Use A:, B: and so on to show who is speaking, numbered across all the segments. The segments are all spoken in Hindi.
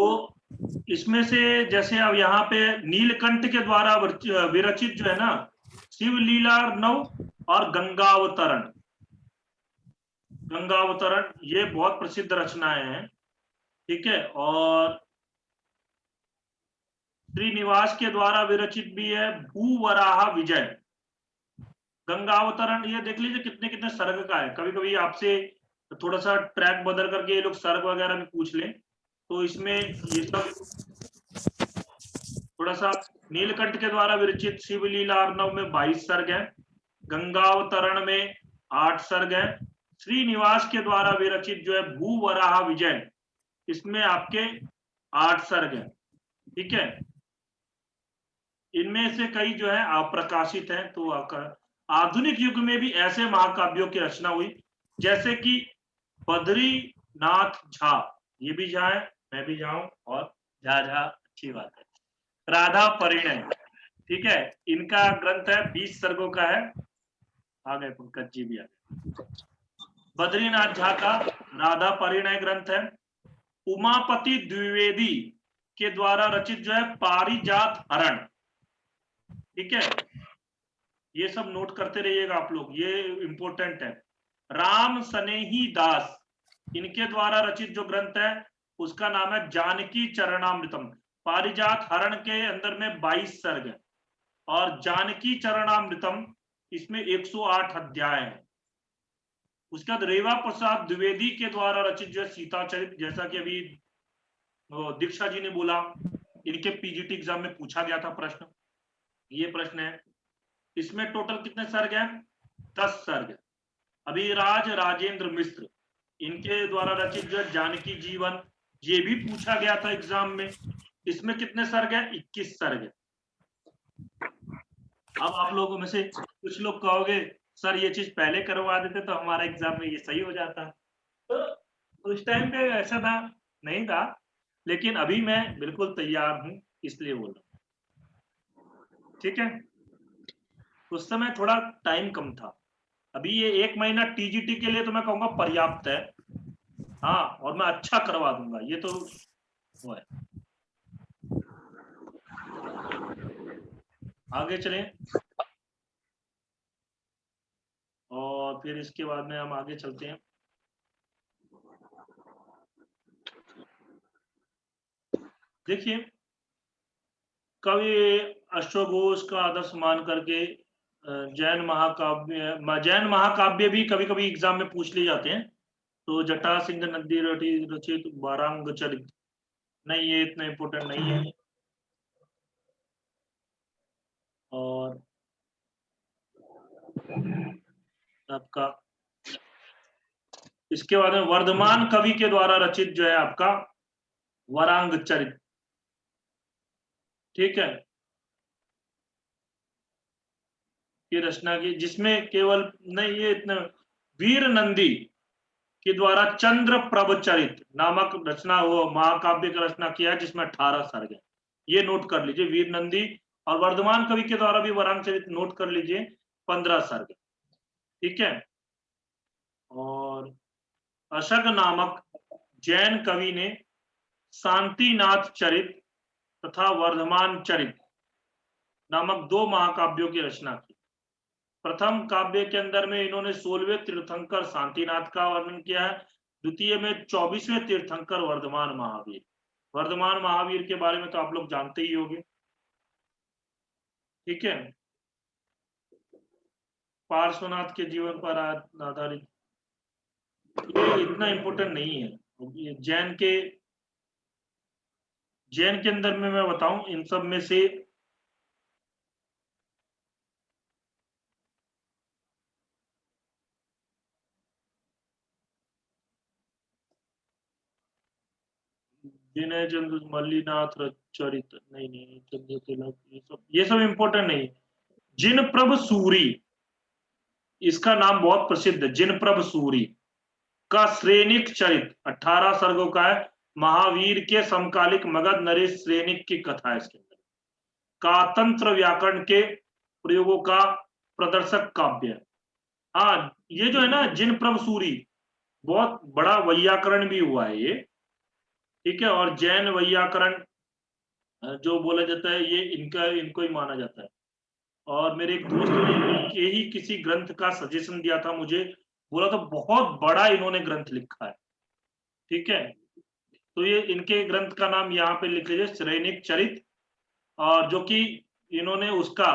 A: तो इसमें से जैसे अब यहाँ पे नीलकंठ के द्वारा विरचित जो है ना शिव लीला नव और गंगावतरण, गंगावतरण ये बहुत प्रसिद्ध रचनाएं हैं, ठीक है। और श्रीनिवास के द्वारा विरचित भी है भूवराह विजय। गंगावतरण ये देख लीजिए कितने कितने सर्ग का है। कभी कभी आपसे थोड़ा सा ट्रैक बदल करके ये लोग सर्ग वगैरह भी पूछ लें, तो इसमें ये सब थोड़ा सा। नीलकंठ के द्वारा विरचित शिवलीला अर्णव में 22 सर्ग है, गंगावतरण में 8 सर्ग है, श्रीनिवास के द्वारा विरचित जो है भूवराह विजय इसमें आपके 8 सर्ग है, ठीक है। इनमें से कई जो है अप्रकाशित हैं। तो आधुनिक युग में भी ऐसे महाकाव्यों की रचना हुई जैसे कि बद्रीनाथ झा, ये भी झा है, मैं भी झा हूं, और झा झा अच्छी बात है। राधा परिणय, ठीक है, इनका ग्रंथ है 20 सर्गों का है। आ गए पंकज जी भी आ गए। बद्रीनाथ झा का राधा परिणय ग्रंथ है। उमापति द्विवेदी के द्वारा रचित जो है पारिजात हरण, ठीक है, ये सब नोट करते रहिएगा आप लोग, ये इंपॉर्टेंट है। राम सनेही दास, इनके द्वारा रचित जो ग्रंथ है उसका नाम है जानकी चरणामृतम। पारिजात हरण के अंदर में 22 सर्ग है और जानकी चरणामृतम इसमें 108 अध्याय है। उसके बाद रेवा प्रसाद द्विवेदी के द्वारा रचित जो है सीता चरित, जैसा कि अभी दीक्षा जी ने बोला, इनके पीजीटी एग्जाम में पूछा गया था प्रश्न, ये प्रश्न है। इसमें टोटल कितने सर्ग हैं? 10 सर्ग। अभिराज राजेंद्र मिश्र, इनके द्वारा रचित जो जानकी जीवन, ये भी पूछा गया था एग्जाम में। इसमें कितने सर्ग है? 21 सर्ग है। अब आप लोगों में से कुछ लोग कहोगे सर ये चीज पहले करवा देते तो हमारा एग्जाम में ये सही हो जाता। तो उस टाइम पे ऐसा था नहीं था, लेकिन अभी मैं बिल्कुल तैयार हूं, इसलिए बोल रहा हूं, ठीक है। उस समय थोड़ा टाइम कम था, अभी ये 1 महीना टीजीटी के लिए तो मैं कहूंगा पर्याप्त है। हाँ, और मैं अच्छा करवा दूंगा, ये तो वो है। आगे चलें, और फिर इसके बाद में हम आगे चलते हैं। देखिए, कवि अश्वघोष का आदर्श मान करके जैन महाकाव्य भी कभी कभी एग्जाम में पूछ लिए जाते हैं। तो जटा सिंह नदी रचित वारांग चरित, नहीं ये इतना इंपोर्टेंट नहीं है। और आपका इसके बाद में वर्धमान कवि के द्वारा रचित जो है आपका वरांग चरित, ठीक है, की रचना की, जिसमें केवल नहीं ये इतना, वीर नंदी के द्वारा चंद्र प्रभ चरित नामक रचना वो महाकाव्य का रचना किया है जिसमें 18 सर्ग है। ये नोट कर लीजिए, वीर नंदी। और वर्धमान कवि के द्वारा भी वरांग चरित नोट कर लीजिए, 15 सर्ग, ठीक है। और अशग नामक जैन कवि ने शांतिनाथ चरित तथा वर्धमान चरित नामक 2 महाकाव्यों की रचना की। प्रथम काव्य के अंदर में इन्होंने 16वें तीर्थंकर शांतिनाथ का वर्णन किया है, द्वितीय में 24वें तीर्थंकर वर्धमान महावीर। वर्धमान महावीर के बारे में तो आप लोग जानते ही होंगे, ठीक है, पार्श्वनाथ के जीवन पर आधारित। ये इतना इंपोर्टेंट नहीं है। ये जैन के अंदर में मैं बताऊं इन सब में से विनय चंद्र मल्लीनाथ चरित, नहीं चंद्र तिलक, ये सब इंपोर्टेंट नहीं। जिन प्रभ सूरी, इसका नाम बहुत प्रसिद्ध है, जिन प्रभ सूरी का श्रेणिक चरित 18 सर्गों का है। महावीर के समकालिक मगध नरेश श्रेणिक की कथा है इसके अंदर। कातंत्र व्याकरण के प्रयोगों का प्रदर्शक काव्य। हाँ, ये जो है ना जिन प्रभ सूरी, बहुत बड़ा वैयाकरण भी हुआ है ये, ठीक है। और जैन वैयाकरण जो बोला जाता है, ये इनको ही माना जाता है। और मेरे एक दोस्त ने इनके ही किसी ग्रंथ का सजेशन दिया था मुझे, बोला था बहुत बड़ा इन्होंने ग्रंथ लिखा है। ठीक है, तो ये इनके ग्रंथ का नाम यहाँ पे लिख लीजिए, श्रेनिक चरित। और जो कि इन्होंने उसका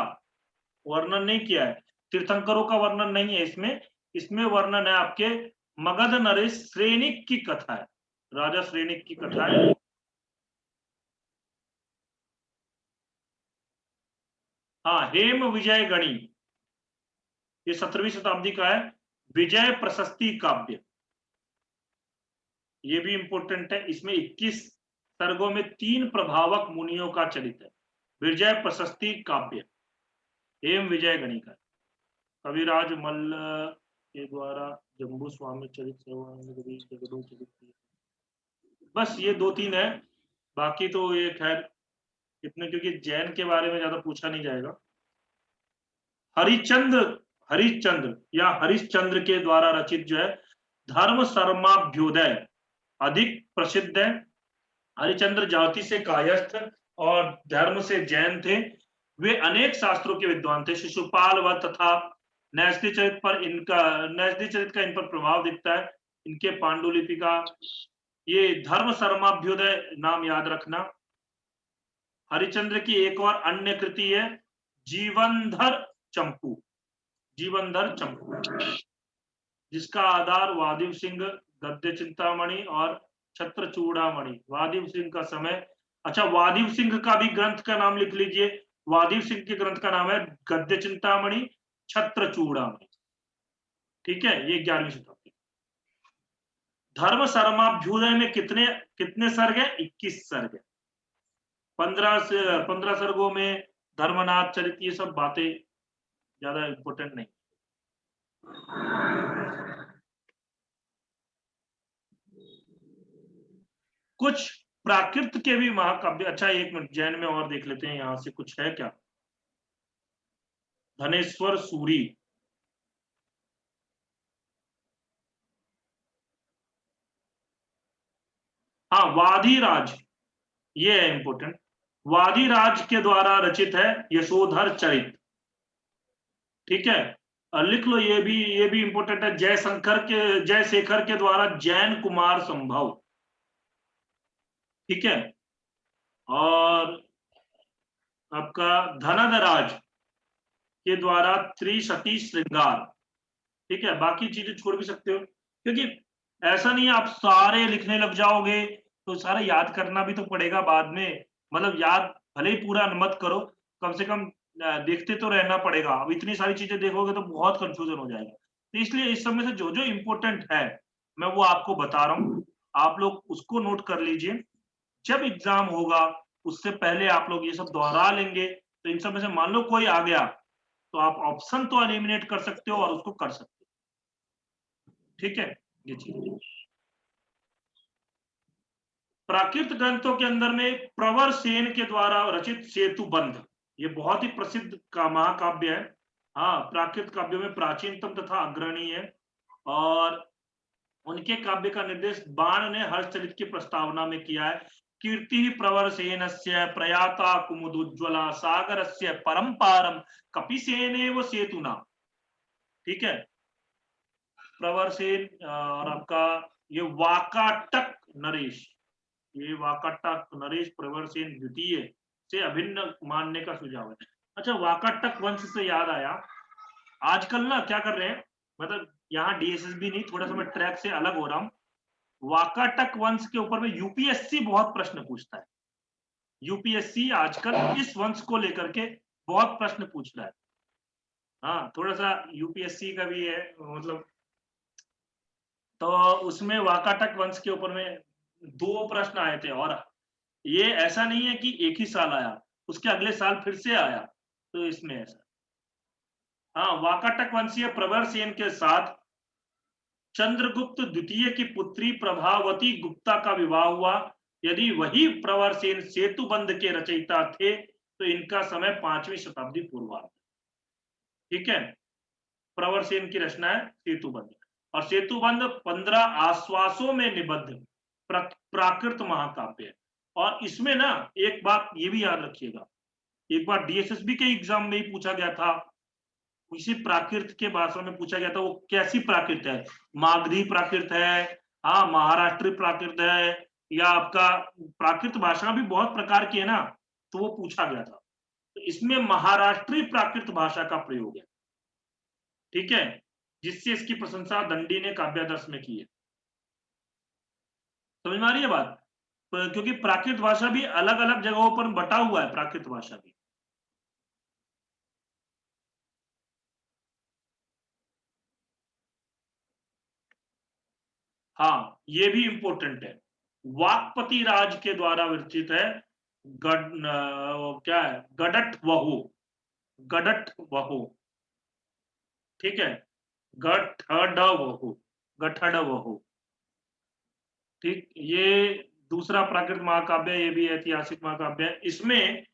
A: वर्णन नहीं किया है, तीर्थंकरों का वर्णन नहीं है इसमें। इसमें वर्णन है आपके मगध नरेश श्रेनिक की कथा है, राजा श्रेनिक की कथा है। हाँ, हेम विजय गणी, ये 17वीं शताब्दी का है। विजय प्रशस्ति काव्य, ये भी इंपॉर्टेंट है। इसमें 21 सर्गों में 3 प्रभावक मुनियों का चरित्र है। विजय प्रशस्ति काव्य, हेम विजय गणी का, कविराज मल्ल के द्वारा जम्बू स्वामी चरित, जगदो चरित। बस ये 2-3 है, बाकी तो ये खैर इतने, क्योंकि जैन के बारे में ज्यादा पूछा नहीं जाएगा। हरिचंद्र, हरिश्चंद्र या हरिश्चंद्र के द्वारा रचित जो है धर्म सर्माभ्युदय अधिक प्रसिद्ध है। हरिचंद्र जाति से कायस्थ और धर्म से जैन थे। वे अनेक शास्त्रों के विद्वान थे। शिशुपाल व तथा नैष्ठि चरित पर इनका, नैष्ठि चरित का इन पर प्रभाव दिखता है। इनके पांडुलिपि का, ये धर्म सर्माभ्युदय नाम याद रखना। हरिचंद्र की एक और अन्य कृति है जीवनधर चंपू, जीवनधर चंपू, जिसका आधार वादिव सिंह, गद्य चिंतामणि और छत्र चूड़ामणि। वादिव सिंह का समय, अच्छा वादिव सिंह का भी ग्रंथ का नाम लिख लीजिए। वादिव सिंह के ग्रंथ का नाम है गद्य चिंतामणि छत्र चूड़ामणि। ठीक है, ये 11वीं शताब्दी। धर्म सर्माभ्युदय में कितने कितने सर्ग है? 21 सर्ग है। 15 सर्गों में धर्मनाथ चरित, ये सब बातें ज्यादा इंपॉर्टेंट नहीं। कुछ प्राकृत के भी महाकाव्य, अच्छा एक मिनट, जैन में और देख लेते हैं, यहां से कुछ है क्या? धनेश्वर सूरी, हाँ वादीराज, ये है इंपॉर्टेंट। वादीराज के द्वारा रचित है यशोधर चरित। ठीक है, लिख लो, ये भी इंपॉर्टेंट है। जयशंकर के, जयशेखर के द्वारा जैन कुमार संभव। ठीक है, और आपका धनधराज के द्वारा त्रिशती श्रृंगार। ठीक है, बाकी चीजें छोड़ भी सकते हो, क्योंकि ऐसा नहीं है आप सारे लिखने लग जाओगे तो सारा याद करना भी तो पड़ेगा बाद में। मतलब याद भले ही पूरा मत करो, कम से कम देखते तो रहना पड़ेगा। अब इतनी सारी चीजें देखोगे तो बहुत कंफ्यूजन हो जाएगा। तो इसलिए इस समय से जो जो इम्पोर्टेंट है मैं वो आपको बता रहा हूँ, आप लोग उसको नोट कर लीजिए। जब एग्जाम होगा उससे पहले आप लोग ये सब दोहरा लेंगे, तो इन सब में से मान लो कोई आ गया तो आप ऑप्शन तो एलिमिनेट कर सकते हो और उसको कर सकते हो। ठीक है, ये चीज। प्राकृत ग्रंथों के अंदर में प्रवर सेन के द्वारा रचित सेतुबंध, ये बहुत ही प्रसिद्ध का महाकाव्य है। हाँ, प्राकृत काव्यों में प्राचीनतम तथा अग्रणी है। और उनके काव्य का निर्देश बाण ने हर्षचरित की प्रस्तावना में किया है। कीर्ति प्रवर सेनस्य प्रयाता कुमुदुज्ज्वला सागरस्य परंपारम कपिसेने व सेतुना। ठीक है, प्रवर सेन और आपका ये वाकाटक नरेश, ये वाकाटक नरेश प्रवर सेन द्वितीय से अभिन्न मानने का सुझाव है। अच्छा, वाकाटक वंश से याद आया, आजकल ना क्या कर रहे हैं, मतलब यहाँ डीएसएसबी नहीं, थोड़ा सा मैं ट्रैक से अलग हो रहा हूँ। वाकाटक वंश के ऊपर में यूपीएससी बहुत प्रश्न पूछता है। यूपीएससी आजकल इस वंश को लेकर के बहुत प्रश्न पूछ रहा है। हाँ, थोड़ा सा यूपीएससी का भी है मतलब। तो उसमें वाकाटक वंश के ऊपर में 2 प्रश्न आए थे, और ये ऐसा नहीं है कि एक ही साल आया, उसके अगले साल फिर से आया। तो इसमें ऐसा, हाँ, वाकाटक वंशीय प्रवर सेन के साथ चंद्रगुप्त द्वितीय की पुत्री प्रभावती गुप्ता का विवाह हुआ। यदि वही प्रवर सेन सेतुबंध के रचयिता थे तो इनका समय 5वीं शताब्दी पूर्वार्ध। ठीक है, प्रवर सेन की रचना है सेतुबंध, और सेतुबंध 15 आश्वासों में निबद्ध। प्राकृत महाकाव्य है। और इसमें ना एक बात ये भी याद रखिएगा, एक बार डीएसएसबी के एग्जाम में ही पूछा गया था, इसी प्राकृत के भाषा में पूछा गया था, वो कैसी प्राकृत है, मागधी प्राकृत है, हाँ महाराष्ट्री प्राकृत है, या आपका प्राकृत भाषा भी बहुत प्रकार की है ना, तो वो पूछा गया था। तो इसमें महाराष्ट्री प्राकृत भाषा का प्रयोग है, ठीक है, जिससे इसकी प्रशंसा दंडी ने काव्यादर्श में की है। समझ में आ रही है बात? क्योंकि प्राकृत भाषा भी अलग अलग जगहों पर बटा हुआ है, प्राकृत भाषा भी। हाँ, ये भी इंपॉर्टेंट है। वाक्पति राज के द्वारा विरचित है, क्या है, गडट वहु, गडट वहु, ठीक है, गठड वहु, गठड वहु, ठीक। ये दूसरा प्राकृत महाकाव्य है, ये भी ऐतिहासिक महाकाव्य है। इसमें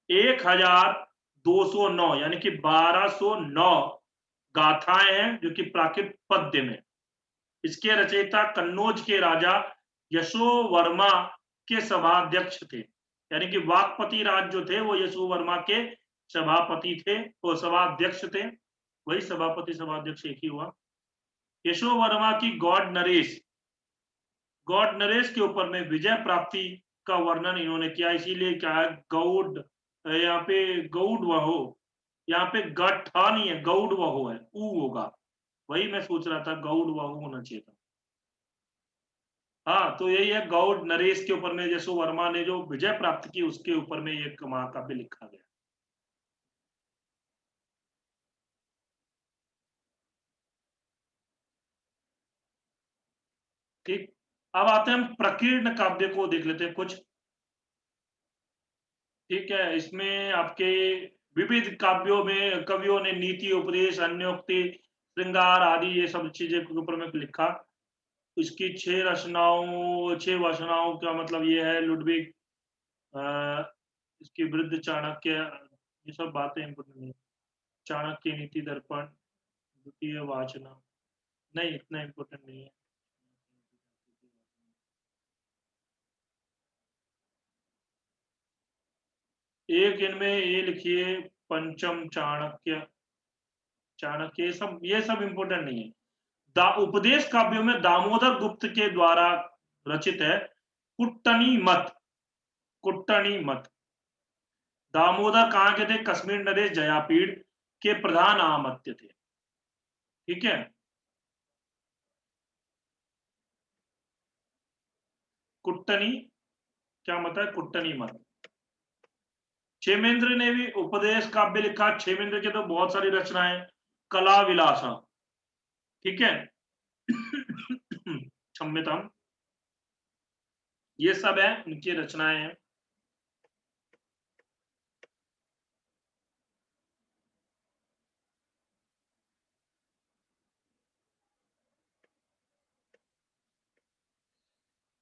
A: 1209 यानी कि 1209 गाथाएं हैं जो कि प्राकृत पद्य में। इसके रचयिता कन्नौज के राजा यशोवर्मा के सभाध्यक्ष थे, यानी कि वाक्पति राज जो थे वो यशोवर्मा के सभापति थे, वो सभाध्यक्ष थे, वही सभापति सभाध्यक्ष एक ही हुआ। यशोवर्मा की गॉड नरेश के ऊपर में विजय प्राप्ति का वर्णन इन्होंने किया, इसीलिए क्या है गौड, यहाँ पे गौड वहो, यहाँ पे गठ नहीं है, गौड वहो है, ऊ होगा, वही मैं सोच रहा था गौड वहो होना चाहिए था। हाँ, तो यही है, गौड नरेश के ऊपर में यशो वर्मा ने जो विजय प्राप्त की उसके ऊपर में एक महाकाव्य लिखा गया। ठीक, अब आते हैं हम प्रकीर्ण काव्य को देख लेते हैं कुछ। ठीक है, इसमें आपके विविध काव्यों में कवियों ने नीति उपदेश अन्योक्ति श्रृंगार आदि ये सब चीजें के ऊपर में लिखा। इसकी 6 रचनाओं का मतलब ये है, लुडविग, इसकी वृद्ध चाणक्य, ये सब बातें इम्पोर्टेंट नहीं। चाणक्य नीति दर्पण, द्वितीय वाचना, नहीं इतना इम्पोर्टेंट नहीं है। एक इनमें ये लिखिए पंचम चाणक्य, चाणक्य, ये सब इम्पोर्टेंट नहीं है। उपदेश काव्यों में दामोदर गुप्त के द्वारा रचित है कुट्टनी मत, कुट्टनी मत। दामोदर कहाँ के थे, कश्मीर नरेश जयापीड़ के प्रधान आमत्य थे, ठीक है। कुट्टनी क्या मत है, कुट्टनी मत। क्षेमेंद्र ने भी उपदेश काव्य लिखा, क्षेमेंद्र के तो बहुत सारी रचनाएं, कला विलासा, ठीक है, क्षम्यताम, ये सब है उनकी रचनाएं हैं।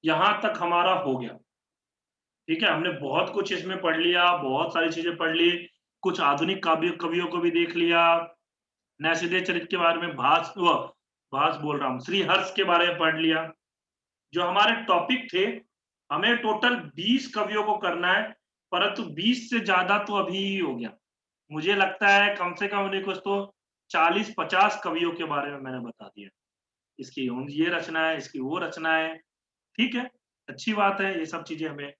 A: यहां तक हमारा हो गया, ठीक है, हमने बहुत कुछ इसमें पढ़ लिया, बहुत सारी चीजें पढ़ ली, कुछ आधुनिक कवियों को भी देख लिया, नैषधीय चरित्र के बारे में, भास बोल रहा हूँ, श्री हर्ष के बारे में पढ़ लिया। जो हमारे टॉपिक थे, हमें टोटल 20 कवियों को करना है, परंतु 20 से ज्यादा तो अभी हो गया, मुझे लगता है कम से कम उन्हें कुछ तो 40-50 कवियों के बारे में मैंने बता दिया, इसकी ये रचना है, इसकी वो रचना है, ठीक है, अच्छी बात है, ये सब चीजें हमें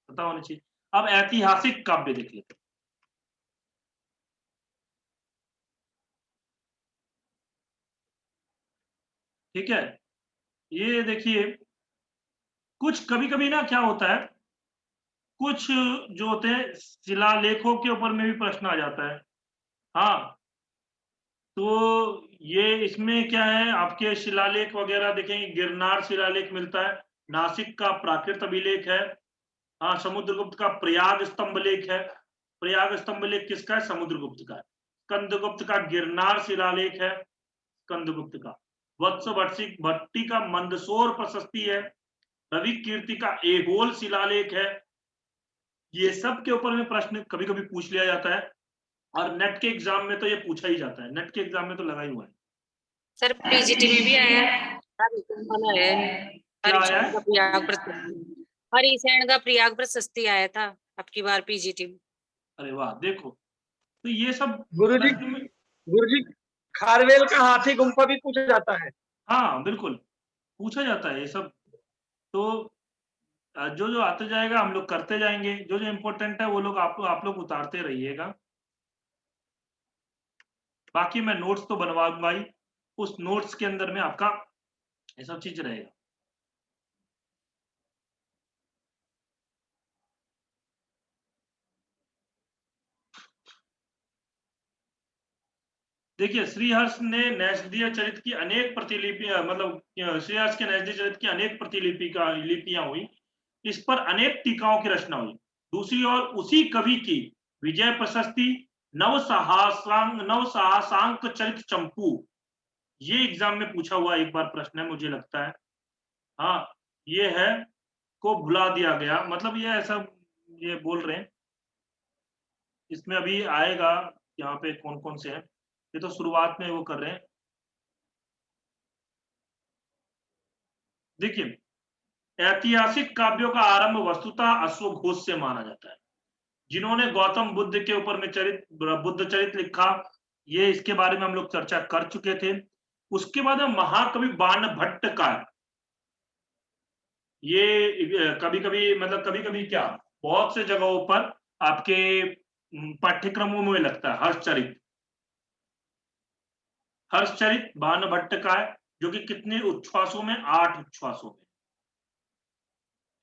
A: पता होनी चाहिए। अब ऐतिहासिक काव्य देख लेते हैं, ठीक है। ये देखिए, कुछ कभी कभी ना क्या होता है, कुछ जो होते हैं शिलालेखों के ऊपर में भी प्रश्न आ जाता है। हाँ, तो ये इसमें क्या है, आपके शिलालेख वगैरह देखेंगे, गिरनार शिलालेख मिलता है, नासिक का प्राकृत अभिलेख है, हाँ, समुद्रगुप्त का प्रयाग स्तंभ लेख है। प्रयाग स्तंभ लेख किसका है, समुद्रगुप्त का है। स्कंदगुप्त का गिरनार शिलालेख है, स्कंदगुप्त का। वत्स भट्टी का मंदसौर प्रशस्ति है। रवि कीर्ति का एहोल शिलालेख है। ये सब के ऊपर में प्रश्न कभी कभी पूछ लिया जाता है, और नेट के एग्जाम में तो ये पूछा ही जाता है, नेट के एग्जाम में तो लगा ही हुआ है।
B: सर पीजीटी में भी आया है।
A: क्या आया है?
B: हरिशैन का प्रयाग प्रशस्ति आया था आपकी बार पीजीटी में।
A: अरे वाह, देखो तो ये सब
C: गुरुजी,
A: में
C: गुरुजी खारवेल का हाथी गुम्फा भी पूछा जाता है।
A: हाँ बिल्कुल पूछा जाता है ये सब। तो जो जो आते जाएगा हम लोग करते जाएंगे, जो जो इम्पोर्टेंट है वो लोग आप लोग उतारते रहिएगा। बाकी मैं नोट्स तो बनवाऊंगा ही, उस नोट्स के अंदर में आपका ये सब चीज रहेगा। देखिए श्रीहर्ष ने नैषधीय चरित की अनेक प्रतिलिपियां मतलब श्रीहर्ष के नैषधीय चरित की अनेक लिपियां हुई, इस पर अनेक टीकाओं की रचना हुई। दूसरी ओर उसी कवि की विजय प्रशस्ति नव साहसांक चरित चंपू, ये एग्जाम में पूछा हुआ एक बार प्रश्न है मुझे लगता है। हाँ ये है को भुला दिया गया, मतलब ये ऐसा ये बोल रहे हैं। इसमें अभी आएगा यहाँ पे कौन कौन से हैं, ये तो शुरुआत में वो कर रहे हैं। देखिए ऐतिहासिक काव्यों का आरंभ वस्तुतः अश्वघोष से माना जाता है, जिन्होंने गौतम बुद्ध के ऊपर में बुद्ध चरित लिखा। ये इसके बारे में हम लोग चर्चा कर चुके थे। उसके बाद महाकवि बाणभट्ट का, ये कभी कभी मतलब कभी कभी क्या बहुत से जगहों पर आपके पाठ्यक्रमों में लगता है हर्षचरित बाणभट्ट का है, जो कि कितने उच्छ्वासों में, 8 उच्छ्वासों में।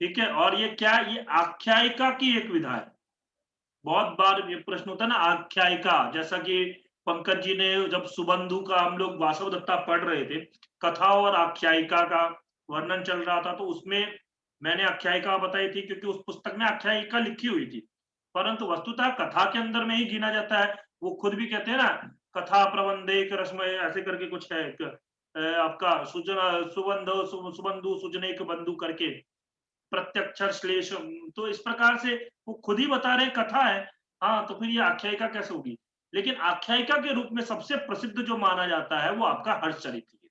A: ठीक है, और ये क्या, ये आख्यायिका की एक विधा है। बहुत बार ये प्रश्न होता है ना आख्यायिका, जैसा कि पंकज जी ने जब सुबंधु का हम लोग वासव दत्ता पढ़ रहे थे, कथा और आख्यायिका का वर्णन चल रहा था, तो उसमें मैंने आख्यायिका बताई थी क्योंकि उस पुस्तक में आख्यायिका लिखी हुई थी, परंतु वस्तुतः कथा के अंदर में ही गिना जाता है। वो खुद भी कहते हैं ना, कथा प्रबंधे रसमय ऐसे करके कुछ है आपका सुबंधु सुजनेक बंधु करके प्रत्यक्षर श्लेष, तो इस प्रकार से वो खुद ही बता रहे हैं कथा है। हाँ तो फिर ये आख्यायिका कैसे होगी? लेकिन आख्यायिका के रूप में सबसे प्रसिद्ध जो माना जाता है वो आपका हर्षचरित है।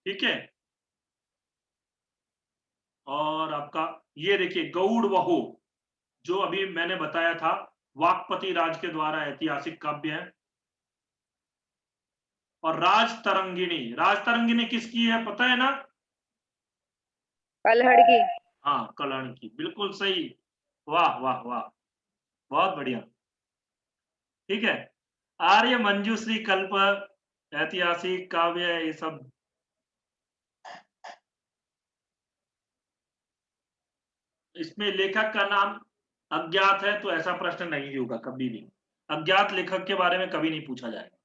A: ठीक है, और आपका ये देखिए गौड़ वहो, जो अभी मैंने बताया था, वाकपति राज के द्वारा ऐतिहासिक काव्य है। और राज तरंगिणी किसकी है पता है ना?
D: कल्हड़ की।
A: हाँ कल्हड़ की, बिल्कुल सही। वाह वाह वाह, बहुत बढ़िया। ठीक है, आर्य मंजूश्री कल्प, ऐतिहासिक काव्य, ये सब। इसमें लेखक का नाम अज्ञात है, तो ऐसा प्रश्न नहीं होगा कभी भी, अज्ञात लेखक के बारे में कभी नहीं पूछा जाएगा।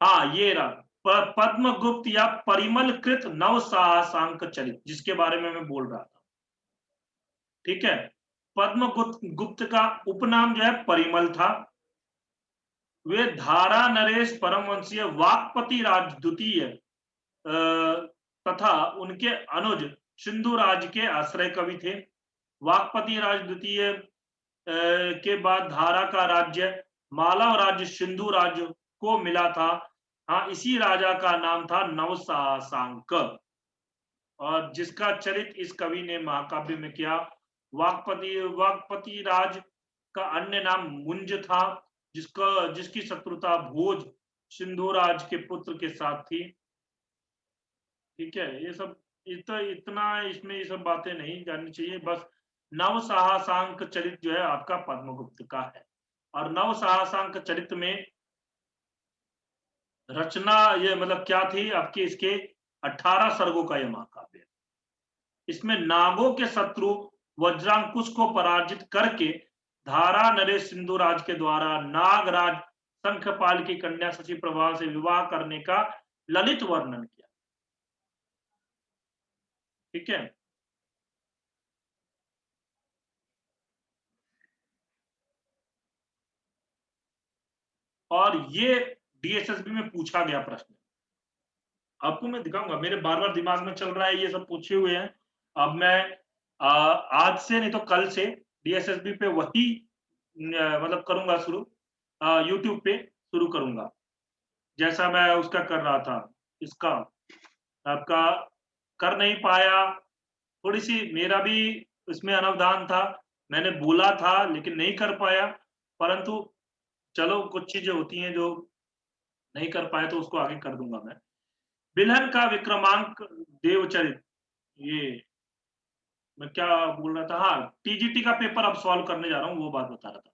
A: हाँ ये रहा पद्मगुप्त या परिमलकृत नव साहसांक चरित, जिसके बारे में मैं बोल रहा था। ठीक है, पद्मगुप्त का उपनाम जो है परिमल था। वे धारा नरेश परमवंशीय वाकपति राज द्वितीय तथा उनके अनुज सिंधु राज के आश्रय कवि थे। वाकपति राज द्वितीय के बाद धारा का राज्य मालव राज्य सिंधु राज्य को मिला था। हाँ, इसी राजा का नाम था नवसासांक, और जिसका चरित इस कवि ने महाकाव्य में किया। वाकपति राज का अन्य नाम मुंज था, जिसकी शत्रुता भोज सिंधु राज के पुत्र के साथ थी। ठीक है, ये सब इतना इसमें ये सब बातें नहीं जाननी चाहिए, बस नव साहसांक चरित जो है आपका पद्मगुप्त का है। और नव साहसांक चरित में रचना ये मतलब क्या थी आपकी, इसके 18 सर्गों का यह महाकाव्य है। इसमें नागों के शत्रु वज्रांकुश को पराजित करके धारा नरेश सिंधु राज के द्वारा नागराज शंखपाल की कन्या शशि प्रभा से विवाह करने का ललित वर्णन किया। ठीक है, और ये डीएसएसबी में पूछा गया प्रश्न, आपको मैं दिखाऊंगा, मेरे बार बार दिमाग में चल रहा है, ये सब पूछे हुए हैं। अब मैं आज से नहीं तो कल से डीएसएसबी पे वही मतलब करूंगा शुरू, यूट्यूब पे शुरू करूंगा, जैसा मैं उसका कर रहा था, इसका आपका कर नहीं पाया, थोड़ी सी मेरा भी इसमें अनवधान था, मैंने बोला था लेकिन नहीं कर पाया, परंतु चलो कुछ चीजें होती हैं जो नहीं कर पाए तो उसको आगे कर दूंगा मैं। बिल्हन का विक्रमांक देवचरित, ये मैं क्या बोल रहा था, हाँ टीजीटी का पेपर अब सॉल्व करने जा रहा हूँ, वो बात बता रहा था।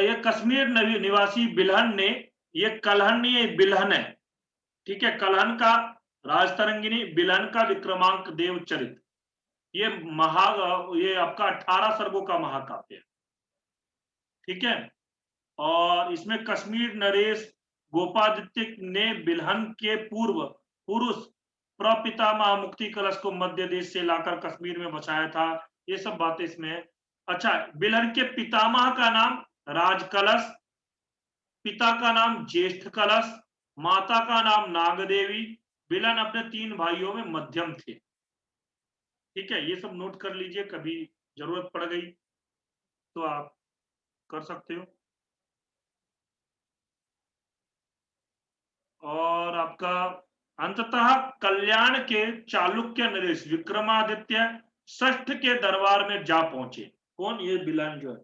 A: ये कश्मीर निवासी बिल्हन ने, ये कलहन नहीं है, बिल्हन है, ठीक है, कलहन का राजतरंगिणी, बिल्हन का विक्रमांक देवचरित, ये ये आपका 18 सर्गों का महाकाव्य है, ठीक है। और इसमें कश्मीर नरेश गोपादित्य ने बिल्हन के पूर्व पुरुष प्रपितामह मुक्ति कलश को मध्य देश से लाकर कश्मीर में बसाया था, ये सब बातें इसमें है। अच्छा, बिल्हन के पितामह का नाम राज कलश, पिता का नाम ज्येष्ठ कलश, माता का नाम नागदेवी, बिल्हन अपने 3 भाइयों में मध्यम थे, ठीक है। ये सब नोट कर लीजिए, कभी जरूरत पड़ गई तो आप कर सकते हो। और आपका अंततः कल्याण के चालुक्य नरेश विक्रमादित्य षष्ठ के दरबार में जा पहुंचे, कौन, ये बिल्हन जो है,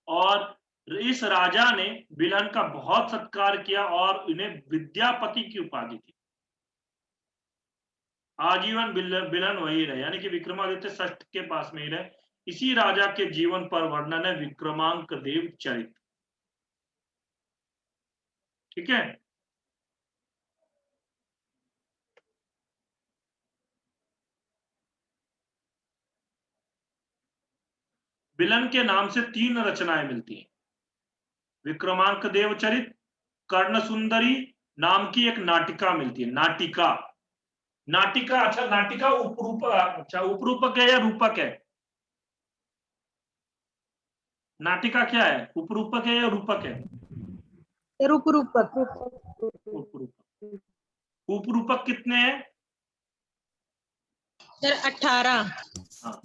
A: और इस राजा ने बिल्हन का बहुत सत्कार किया और इन्हें विद्यापति की उपाधि दी। आजीवन बिल्हन वही रहे, यानी कि विक्रमादित्य षष्ठ के पास में ही रहे। इसी राजा के जीवन पर वर्णन है विक्रमांक देव चरित, ठीक है। बिल्हन के नाम से 3 रचनाएं मिलती हैं, विक्रमांक देवचरित, कर्ण सुंदरी नाम की एक नाटिका मिलती है, नाटिका, नाटिका, अच्छा नाटिका उपरूपक, अच्छा उपरूपक है या रूपक है, नाटिका क्या है, उपरूपक है या रूपक है,
D: रूपक
A: उपरूपक, उपरूपक कितने हैं,
D: सर 18।
A: हाँ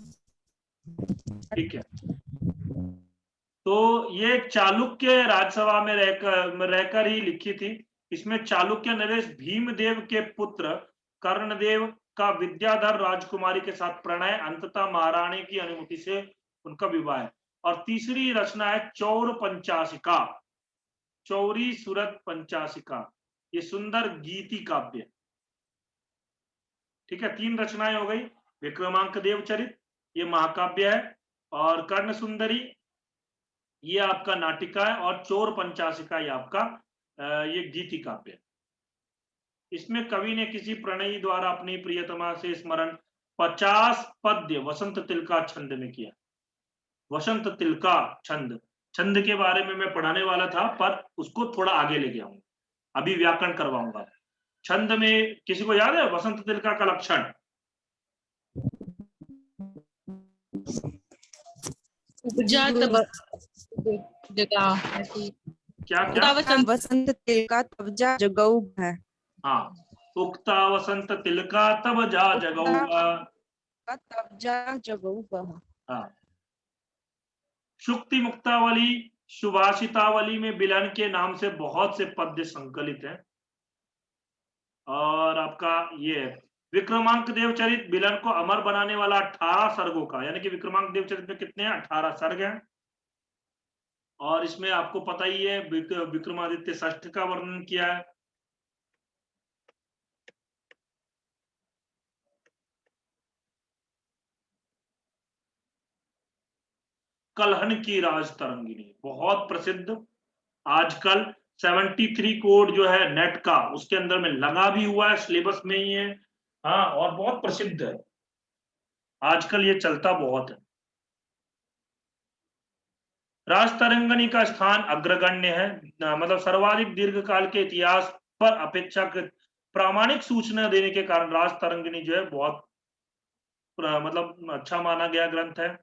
A: ठीक है। तो ये चालुक्य राजसभा में रहकर ही लिखी थी। इसमें चालुक्य नरेश भीमदेव के पुत्र कर्णदेव का विद्याधर राजकुमारी के साथ प्रणय, अंततः महारानी की अनुमति से उनका विवाह है। और तीसरी रचना है चौर पंचाशिका, चौरी सूरत पंचाशिका, ये सुंदर गीति काव्य, ठीक है। 3 रचनाएं हो गई, विक्रमांक देवचरित ये महाकाव्य है, और कर्ण सुंदरी ये आपका नाटिका है, और चोर पंचाशिका ये आपका ये गीति काव्य है। इसमें कवि ने किसी प्रणयी द्वारा अपनी प्रियतमा से स्मरण 50 पद्य वसंत तिलका छंद में किया। वसंत तिलका छंद, छंद के बारे में मैं पढ़ाने वाला था पर उसको थोड़ा आगे लेके आऊंगा, अभी व्याकरण करवाऊंगा। छंद में किसी को याद है वसंत तिलका का लक्षण, क्या क्या,
E: वसंत तिलका तब जा जगऊ है।
A: हाँ, उक्ता वसंत तिलका तब जा जगऊगा,
E: तब जा जगऊ।
A: हाँ। शुक्ति मुक्तावली सुभाषितावली में बिल्हन के नाम से बहुत से पद्य संकलित हैं। और आपका ये विक्रमांक देवचरित बिल्हन को अमर बनाने वाला 18 सर्गों का, यानी कि विक्रमांक देवचरित में कितने हैं, 18 सर्ग हैं। और इसमें आपको पता ही है विक्रमादित्य षष्ठ का वर्णन किया है। कलहन की राजतरंगिणी बहुत प्रसिद्ध, आजकल 73 कोड जो है नेट का उसके अंदर में लगा भी हुआ है, सिलेबस में ही है, हाँ, और बहुत प्रसिद्ध है, आजकल ये चलता बहुत है। राजतरंगिणी का स्थान अग्रगण्य है, मतलब सर्वाधिक दीर्घकाल के इतिहास पर अपेक्षाकृत प्रामाणिक सूचना देने के कारण राजतरंगिणी जो है बहुत मतलब अच्छा माना गया ग्रंथ है,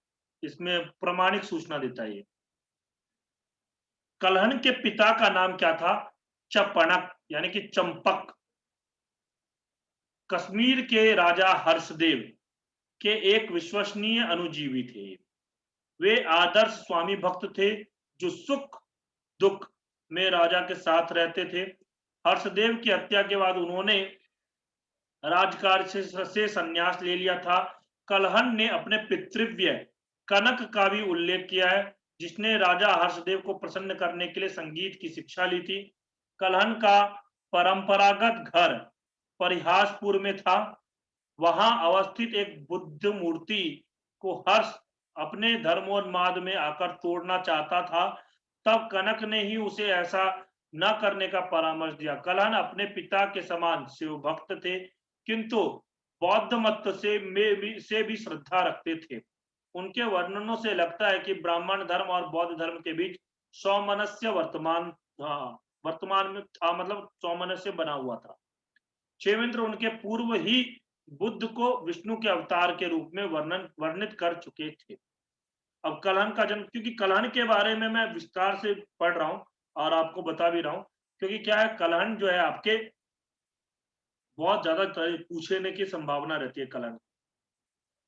A: इसमें प्रामाणिक सूचना देता है। कलहन के पिता का नाम क्या था, चपणक यानी कि चंपक। कश्मीर के राजा हर्षदेव के एक विश्वसनीय अनुजीवी थे, वे आदर्श स्वामी भक्त थे जो सुख दुख में राजा के साथ रहते थे। हर्षदेव की हत्या के बाद उन्होंने राजकार्य से संन्यास ले लिया था। कलहन ने अपने पितृव्य कनक का भी उल्लेख किया है, जिसने राजा हर्षदेव को प्रसन्न करने के लिए संगीत की शिक्षा ली थी। कलहन का परंपरागत घर परिहासपुर में था। वहां अवस्थित एक बुद्ध मूर्ति को हर्ष अपने धर्मोन्माद में आकर तोड़ना चाहता था। तब कनक ने ही उसे ऐसा न करने का परामर्श दिया। कलहन अपने पिता के समान शिव भक्त थे, किंतु बौद्ध मत से भी श्रद्धा रखते थे। उनके वर्णनों से लगता है कि ब्राह्मण धर्म और बौद्ध धर्म के बीच सौमनस्य वर्तमान में था, मतलब सौमनस्य बना हुआ था। क्षेमेंद्र उनके पूर्व ही बुद्ध को विष्णु के अवतार के रूप में वर्णित कर चुके थे। अब कलहन का जन्म, क्योंकि कलहन के बारे में मैं विस्तार से पढ़ रहा हूं और आपको बता भी रहा हूं, क्योंकि क्या है, कलहन जो है आपके बहुत ज्यादा पूछने की संभावना रहती है।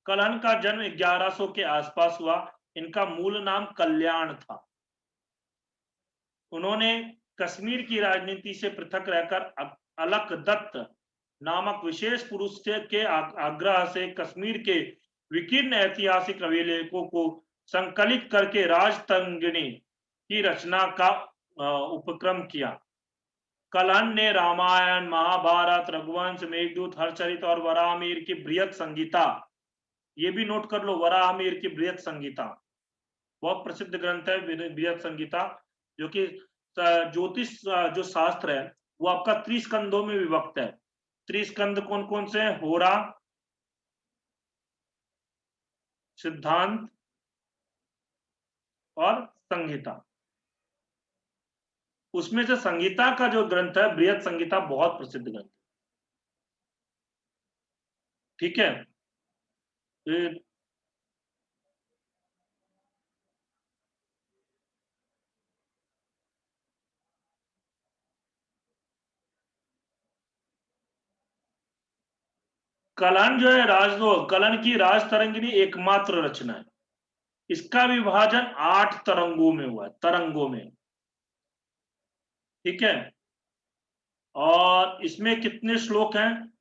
A: कलहन का जन्म 1100 के आसपास हुआ। इनका मूल नाम कल्याण था। उन्होंने कश्मीर की राजनीति से पृथक रहकर अलकदत्त नामक विशेष पुरुष के आग्रह से कश्मीर के विकीर्ण ऐतिहासिक अभिलेखों को संकलित करके राजतरंगिणी की रचना का उपक्रम किया। कलहन ने रामायण, महाभारत, रघुवंश, मेघदूत, हर्षचरित और वराहमिहिर की बृहत संगीता, ये भी नोट कर लो, वराहमिहिर की बृहत संगीता बहुत प्रसिद्ध ग्रंथ है। बृहत संगीता जो कि ज्योतिष जो शास्त्र है वो आपका 30 स्कंदों में विभक्त है। 30 स्कंद कौन कौन से हैं? होरा, सिद्धांत और संगीता। उसमें से संगीता का जो ग्रंथ है, बृहत संगीता, बहुत प्रसिद्ध ग्रंथ है। ठीक है, कलहन जो है कलहन की राजतरंगिणी एकमात्र रचना है। इसका विभाजन 8 तरंगों में हुआ है, तरंगों में। ठीक है, और इसमें कितने श्लोक हैं?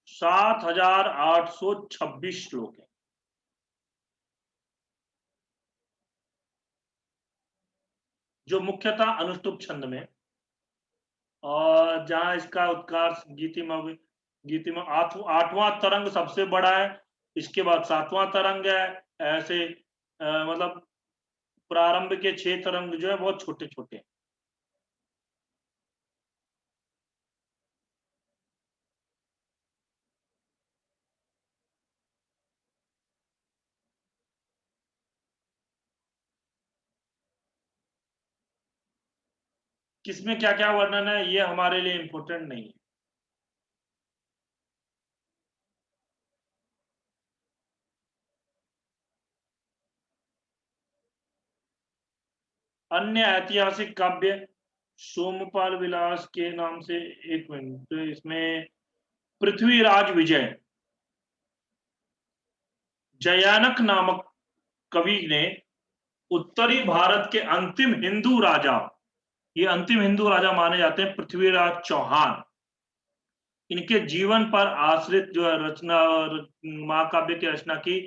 A: 7826 श्लोक हैं। जो मुख्यतः अनुष्टुप छंद में, और जहां इसका उत्कर्ष गीतिमा 8वां तरंग सबसे बड़ा है। इसके बाद 7वां तरंग है। ऐसे मतलब प्रारंभ के 6 तरंग जो है बहुत छोटे छोटे हैं। किसमें क्या क्या वर्णन है ये हमारे लिए इंपॉर्टेंट नहीं है। अन्य ऐतिहासिक काव्य सोमपाल विलास के नाम से, एक मिनट, तो इसमें पृथ्वीराज विजय, जयानक नामक कवि ने उत्तरी भारत के अंतिम हिंदू राजा, ये अंतिम हिंदू राजा माने जाते हैं पृथ्वीराज चौहान, इनके जीवन पर आश्रित जो रचना महाकाव्य की रचना की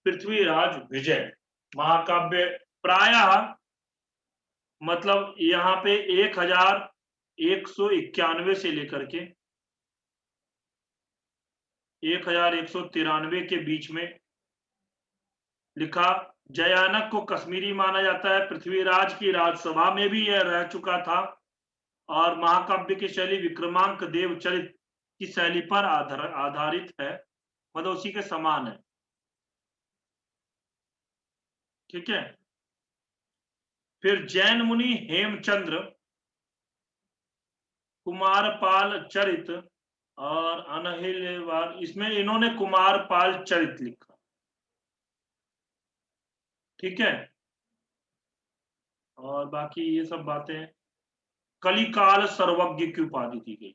A: पृथ्वीराज विजय महाकाव्य। प्रायः मतलब यहाँ पे 1191 से लेकर के 1193 के बीच में लिखा। जयानक को कश्मीरी माना जाता है। पृथ्वीराज की राजसभा में भी यह रह चुका था और महाकाव्य की शैली विक्रमांक देवचरित की शैली पर आधारित है, मतलब उसी के समान है। ठीक है, फिर जैन मुनि हेमचंद्र कुमारपाल चरित और अनहिलवार, इसमें इन्होंने कुमारपाल चरित लिखा। ठीक है, और बाकी ये सब बातें। कलिकाल सर्वज्ञ की उपाधि दी गई,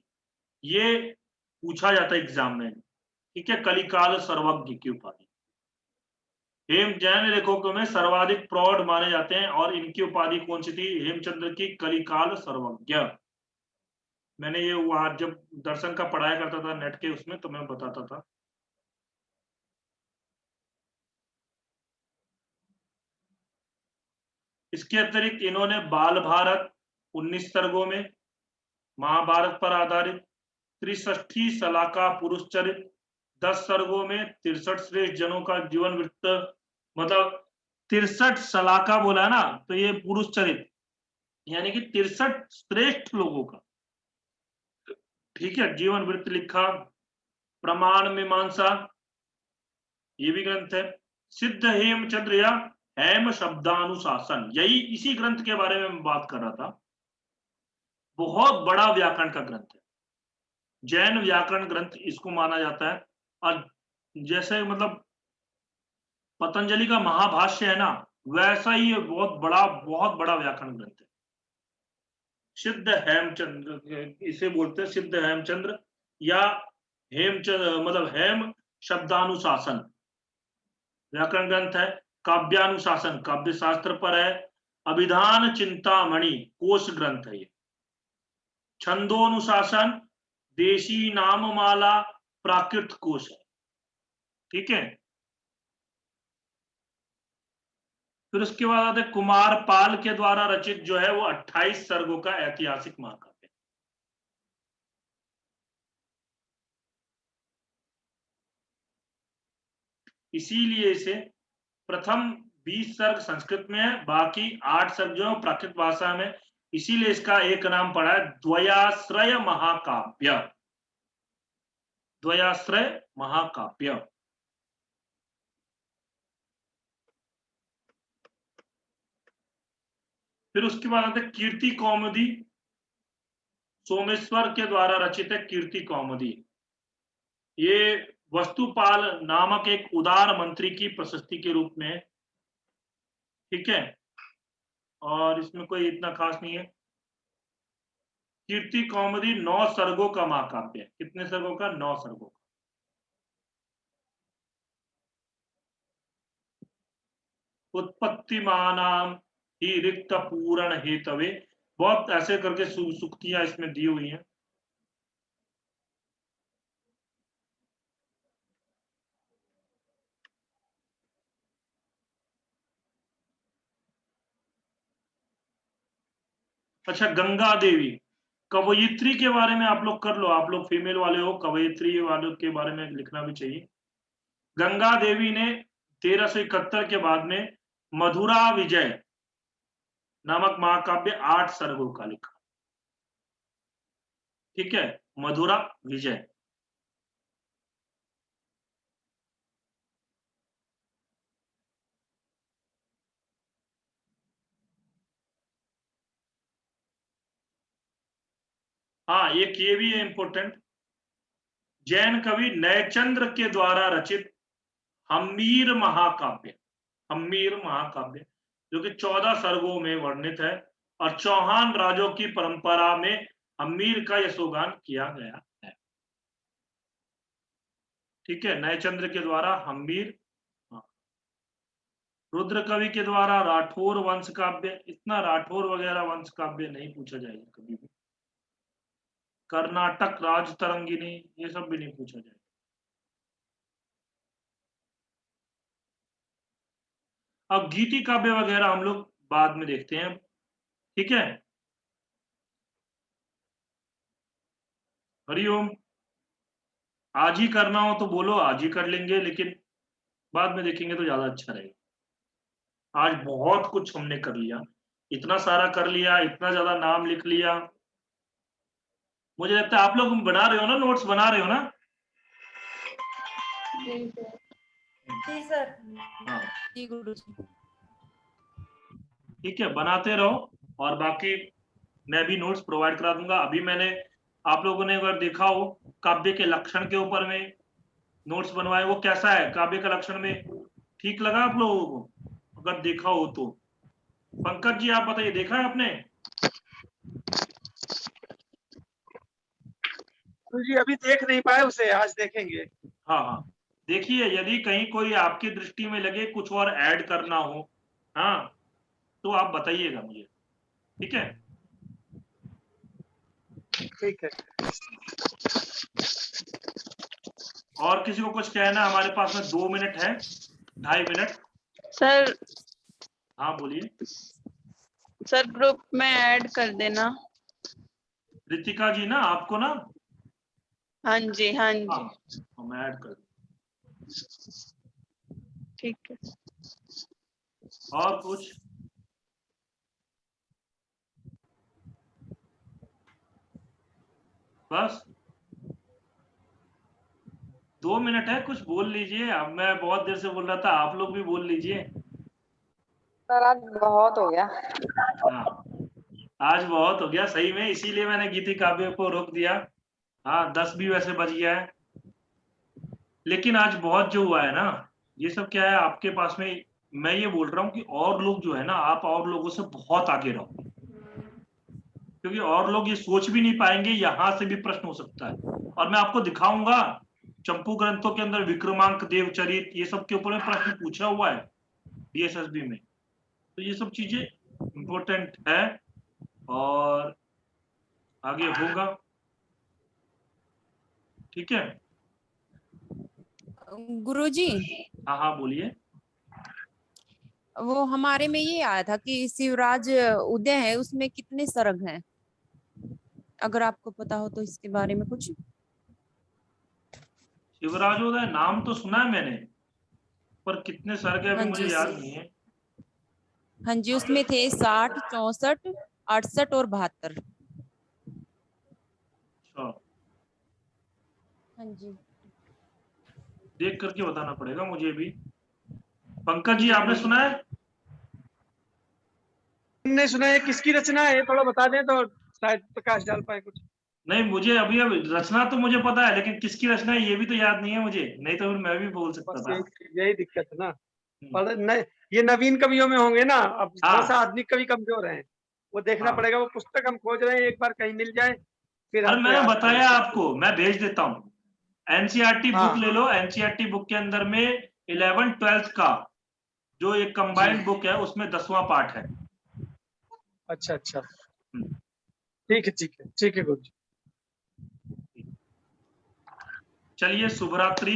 A: ये पूछा जाता है एग्जाम में। ठीक है, कलिकाल सर्वज्ञ की उपाधि हेम जैन लेखकों में सर्वाधिक प्रौढ़ माने जाते हैं और इनकी उपाधि कौन सी थी? हेमचंद्र की कलिकाल सर्वज्ञ। मैंने ये वहां जब दर्शन का पढ़ाया करता था नेट के उसमें, तो मैं बताता था। इसके अतिरिक्त इन्होंने बाल भारत 19 सर्गों में, महाभारत पर आधारित 63 सलाका पुरुष चरित्र 10 सर्गों में, 63 श्रेष्ठ जनों का जीवन वृत्त, मतलब 63 सलाका बोला है ना, तो ये पुरुष चरित्र यानी कि 63 श्रेष्ठ लोगों का, ठीक है, जीवन वृत्त लिखा। प्रमाण मीमांसा, ये भी ग्रंथ है। सिद्ध हेमचंद्र या हेम शब्दानुशासन, यही इसी ग्रंथ के बारे में मैं बात कर रहा था। बहुत बड़ा व्याकरण का ग्रंथ है, जैन व्याकरण ग्रंथ इसको माना जाता है। और जैसे मतलब पतंजलि का महाभाष्य है ना, वैसा ही ये बहुत बड़ा व्याकरण ग्रंथ है। सिद्ध हेमचंद्र इसे बोलते हैं, सिद्ध हेमचंद्र या हेमचंद्र मतलब हेम शब्दानुशासन व्याकरण ग्रंथ है। काव्यानुशासन काव्य शास्त्र पर है। अभिधान चिंतामणि कोश ग्रंथ है ये। छंदोनुशासन देशी नाममाला प्राकृत कोश है, ठीक है। फिर उसके बाद आते कुमार पाल के द्वारा रचित जो है वो 28 सर्गों का ऐतिहासिक महाकाव्य। इसीलिए इसे प्रथम 20 सर्ग संस्कृत में है, बाकी 8 सर्ग जो है प्राकृत भाषा में, इसीलिए इसका एक नाम पड़ा है द्वयाश्रय महाकाव्य। द्वयाश्रय महाकाव्य। फिर उसके बाद आते कीर्ति कौमुदी, सोमेश्वर के द्वारा रचित है कीर्ति कौमुदी। ये वस्तुपाल नामक एक उदार मंत्री की प्रशस्ति के रूप में, ठीक है, और इसमें कोई इतना खास नहीं है। कीर्ति कौमुदी 9 सर्गों का महाकाव्य है। कितने सर्गों का? 9 सर्गों का। उत्पत्तिमानाम ही रिक्त पूरण हेतवे, बहुत ऐसे करके सूक्तियां इसमें दी हुई हैं। अच्छा, गंगा देवी कवयित्री के बारे में आप लोग कर लो, आप लोग फीमेल वाले हो, कवयित्री वालों के बारे में लिखना भी चाहिए। गंगा देवी ने 1371 के बाद में मधुरा विजय नामक महाकाव्य 8 सर्गों का लिखा, ठीक है, मधुरा विजय। हाँ, एक ये भी है इंपॉर्टेंट, जैन कवि नयचंद्र के द्वारा रचित हम्मीर महाकाव्य, हम्मीर महाकाव्य जो कि 14 सर्गों में वर्णित है और चौहान राजों की परंपरा में हम्मीर का यशोगान किया गया है, ठीक है, नयचंद्र के द्वारा हम्मीर। रुद्र कवि के द्वारा राठौर वंश काव्य, इतना राठौर वगैरह वंश काव्य नहीं पूछा जाएगा कभी भी। कर्नाटक राज तरंगिनी, ये सब भी नहीं पूछा जाएगा। अब गीति काव्य वगैरह हम लोग बाद में देखते हैं, ठीक है। हरिओम। आज ही करना हो तो बोलो, आज ही कर लेंगे, लेकिन बाद में देखेंगे तो ज्यादा अच्छा रहेगा। आज बहुत कुछ हमने कर लिया, इतना सारा कर लिया, इतना ज्यादा नाम लिख लिया। मुझे लगता है आप लोग बना रहे हो ना, नोट्स बना रहे हो ना?
F: जी सर।
A: हाँ,
E: जी गुरुजी।
A: ठीक है, बनाते रहो और बाकी मैं भी नोट्स प्रोवाइड करा दूंगा। अभी मैंने आप लोगों ने अगर देखा हो काव्य के लक्षण के ऊपर में नोट्स बनवाए, वो कैसा है काव्य का लक्षण में, ठीक लगा आप लोगों को? अगर देखा हो तो पंकज जी आप बताइए, देखा है आपने?
C: जी अभी देख नहीं पाए उसे, आज देखेंगे।
A: हाँ हाँ, देखिए, यदि कहीं कोई आपकी दृष्टि में लगे कुछ और ऐड करना हो, हाँ, तो आप बताइएगा मुझे, ठीक है।
C: ठीक है।
A: और किसी को कुछ कहना? हमारे पास में 2 मिनट है, 2.5 मिनट।
G: सर
A: हाँ बोलिए।
G: सर ग्रुप में ऐड कर देना।
A: रितिका जी ना, आपको ना?
G: हाँ जी हाँ जी
A: हाँ, मैं ऐड कर।
G: ठीक है।
A: और कुछ? बस 2 मिनट है, कुछ बोल लीजिए। अब मैं बहुत देर से बोल रहा था, आप लोग भी बोल लीजिए।
F: सर आज बहुत हो गया।
A: हाँ, आज बहुत हो गया सही में, इसीलिए मैंने गीति काव्य को रोक दिया। हाँ, 10 भी वैसे बज गया है, लेकिन आज बहुत जो हुआ है ना, ये सब क्या है आपके पास में। मैं ये बोल रहा हूँ कि और लोग जो है ना, आप और लोगों से बहुत आगे रहो, क्योंकि और लोग ये सोच भी नहीं पाएंगे, यहां से भी प्रश्न हो सकता है। और मैं आपको दिखाऊंगा, चंपू ग्रंथों के अंदर विक्रमांक देवचरित ये सब के ऊपर में प्रश्न पूछा हुआ है डीएसएसबी में। तो ये सब चीजें इम्पोर्टेंट है और आगे होगा। ठीक है।
E: गुरुजी,
A: हाँ हाँ बोलिए।
E: वो हमारे में ये आया था कि शिवराज उदय है, उसमें कितने सर्ग हैं? अगर आपको पता हो तो इसके बारे में कुछ।
A: शिवराजोदय नाम तो सुना है मैंने, पर कितने सर्ग है अभी
E: हाँ
A: मुझे
E: जी
A: याद नहीं है।
E: हाँ जी, उसमें थे 60, 64, 68 और 72।
A: अच्छा,
E: हाँ जी
A: देख करके बताना पड़ेगा मुझे भी। पंकज जी
E: जी
A: आपने
E: गुरुजी।
A: सुना है?
C: हमने सुना है, किसकी रचना है थोड़ा बता दें तो शायद प्रकाश डाल पाए कुछ।
A: नहीं, मुझे अभी अब रचना तो मुझे पता है, लेकिन किसकी रचना है ये भी तो याद नहीं है मुझे, नहीं तो फिर मैं भी बोल सकता
C: बस
A: था।
C: यही दिक्कत है ना।
A: हम्म।
C: पर ये नवीन कवियों में होंगे ना, अब थोड़ा सा
A: हाँ,
C: आधुनिक कवि कमजोर हैं, वो देखना
A: हाँ।
C: पड़ेगा। वो पुस्तक हम खोज रहे हैं, एक बार कहीं मिल जाए फिर
A: अरे
C: हमको
A: मैंने
C: याद करें
A: बताया
C: उसको।
A: आपको, मैं भेज देता हूँ। एनसीईआरटी बुक
C: हाँ
A: ले लो, एनसीईआरटी बुक के अंदर में 11 12 का जो एक कंबाइंड बुक है, उसमें 10वां पार्ट है।
C: अच्छा अच्छा,
A: हम्म।
C: ठीक है ठीक है ठीक है गुरु जी।
A: चलिए, शुभ रात्रि।